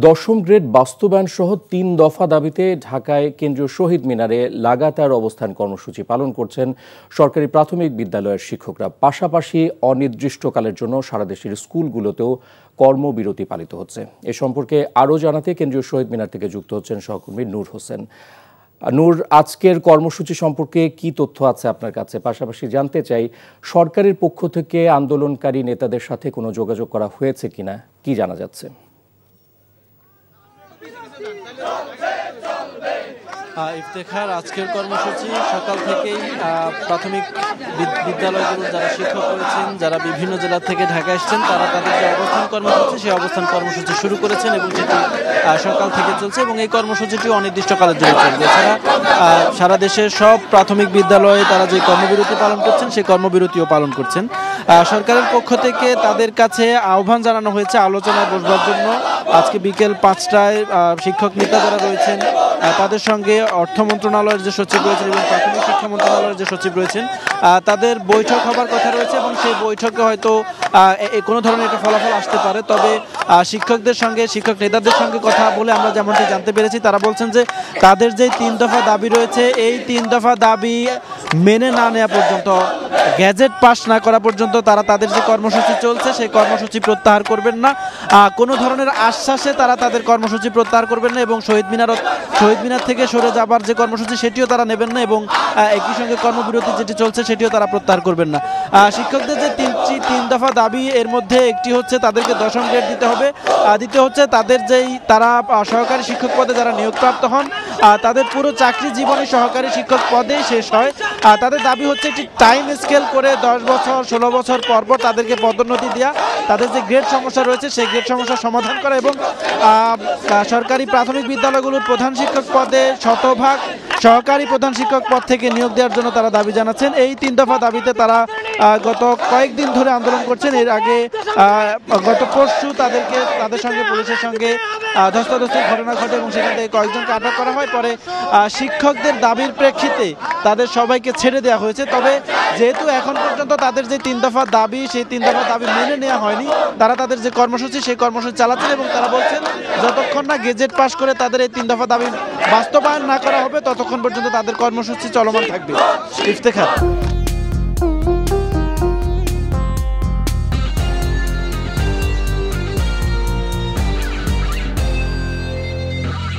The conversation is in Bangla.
দশম গ্রেড বাস্তবায়ন সহ ৩ দফা দাবিতে ঢাকায় কেন্দ্রীয় শহীদ মিনারে লাগাতার অবস্থান কর্মসূচি পালন করছেন সরকারি প্রাথমিক বিদ্যালয়ের শিক্ষকরা। পাশাপাশি অনির্দিষ্টকালের জন্য সারা দেশের স্কুলগুলোতেও কর্মবিরতি পালিত হচ্ছে। এ সম্পর্কে আরও জানাতে কেন্দ্রীয় শহীদ মিনার থেকে যুক্ত হচ্ছেন সহকর্মী নূর হোসেন। নূর, আজকের কর্মসূচি সম্পর্কে কি তথ্য আছে আপনার কাছে? পাশাপাশি জানতে চাই, সরকারের পক্ষ থেকে আন্দোলনকারী নেতাদের সাথে কোনো যোগাযোগ করা হয়েছে কিনা, কি জানা যাচ্ছে? ইফতেখার, আজকের কর্মসূচি সকাল থেকেই প্রাথমিক বিদ্যালয়গুলোর যারা শিক্ষক রয়েছেন, যারা বিভিন্ন জেলা থেকে ঢাকা এসেছেন, তারা তাদের যে অবস্থান কর্মসূচি সেই অবস্থান কর্মসূচি শুরু করেছেন এবং সেটি সকাল থেকে চলছে এবং এই কর্মসূচিটি অনির্দিষ্টকালের জন্য চলবে। এছাড়া সারা দেশের সব প্রাথমিক বিদ্যালয়ে তারা যে কর্মবিরতি পালন করছেন সেই কর্মবিরতিও পালন করছেন। সরকারের পক্ষ থেকে তাদের কাছে আহ্বান জানানো হয়েছে আলোচনায় বসবার জন্য। আজকে বিকেল 5টায় শিক্ষক নেতা যারা রয়েছেন তাদের সঙ্গে অর্থ মন্ত্রণালয়ের যে সচিব রয়েছেন এবং প্রাথমিক শিক্ষা মন্ত্রণালয়ের যে সচিব রয়েছেন তাদের বৈঠক হবার কথা রয়েছে এবং সেই বৈঠকে হয়তো কোনো ধরনের একটা ফলাফল আসতে পারে। তবে শিক্ষকদের সঙ্গে, শিক্ষক নেতাদের সঙ্গে কথা বলে আমরা যেমনটি জানতে পেরেছি, তারা বলছেন যে তাদের যে 3 দফা দাবি রয়েছে, এই 3 দফা দাবি মেনে না নেওয়া পর্যন্ত, গ্যাজেট পাস না করা পর্যন্ত তারা তাদের যে কর্মসূচি চলছে সেই কর্মসূচি প্রত্যাহার করবেন না। কোনো ধরনের আশ্বাসে তারা তাদের কর্মসূচি প্রত্যাহার করবেন না এবং শহীদ মিনার থেকে সরে যাবার যে কর্মসূচি সেটিও তারা নেবেন না এবং একই সঙ্গে কর্মবিরতি যেটি চলছে সেটিও তারা প্রত্যাহার করবেন না। শিক্ষকদের যে 3 দফা দাবি, এর মধ্যে একটি হচ্ছে তাদেরকে দশম গ্রেড দিতে হবে, দ্বিতীয় হচ্ছে তারা সহকারী শিক্ষক পদে যারা নিয়োগপ্রাপ্ত হন তাদের পুরো চাকরি জীবনে সহকারী শিক্ষক পদেই শেষ হয়। তাদের দাবি হচ্ছে একটি টাইম স্কেল করে 10 বছর 16 বছর পর পর তাদেরকে পদোন্নতি দেওয়া, তাদের যে গ্রেড সমস্যা রয়েছে সেই গ্রেড সমস্যার সমাধান করা এবং সরকারি প্রাথমিক বিদ্যালয়গুলোর প্রধান শিক্ষক পদে শতভাগ সহকারী প্রধান শিক্ষক পদ থেকে নিয়োগ দেওয়ার জন্য তারা দাবি জানাচ্ছেন। এই 3 দফা দাবিতে তারা গত কয়েকদিন ধরে আন্দোলন করছেন। এর আগে গত পরশু তাদের সঙ্গে পুলিশের সঙ্গে ধস্তাধস্তির ঘটনা ঘটে এবং সেখান থেকে কয়েকজনকে আটক করা হয়। পরে শিক্ষকদের দাবির প্রেক্ষিতে তাদের সবাইকে ছেড়ে দেওয়া হয়েছে। তবে যেহেতু এখন পর্যন্ত তাদের যে 3 দফা দাবি, সেই 3 দফা দাবি মেনে নেওয়া হয়নি, তারা তাদের যে কর্মসূচি সেই কর্মসূচি চালাচ্ছেন এবং তারা বলছেন যতক্ষণ না গেজেট পাস করে তাদের এই 3 দফা দাবি বাস্তবায়ন না করা হবে ততক্ষণ পর্যন্ত তাদের কর্মসূচি চলমান থাকবে। ইফতেখার।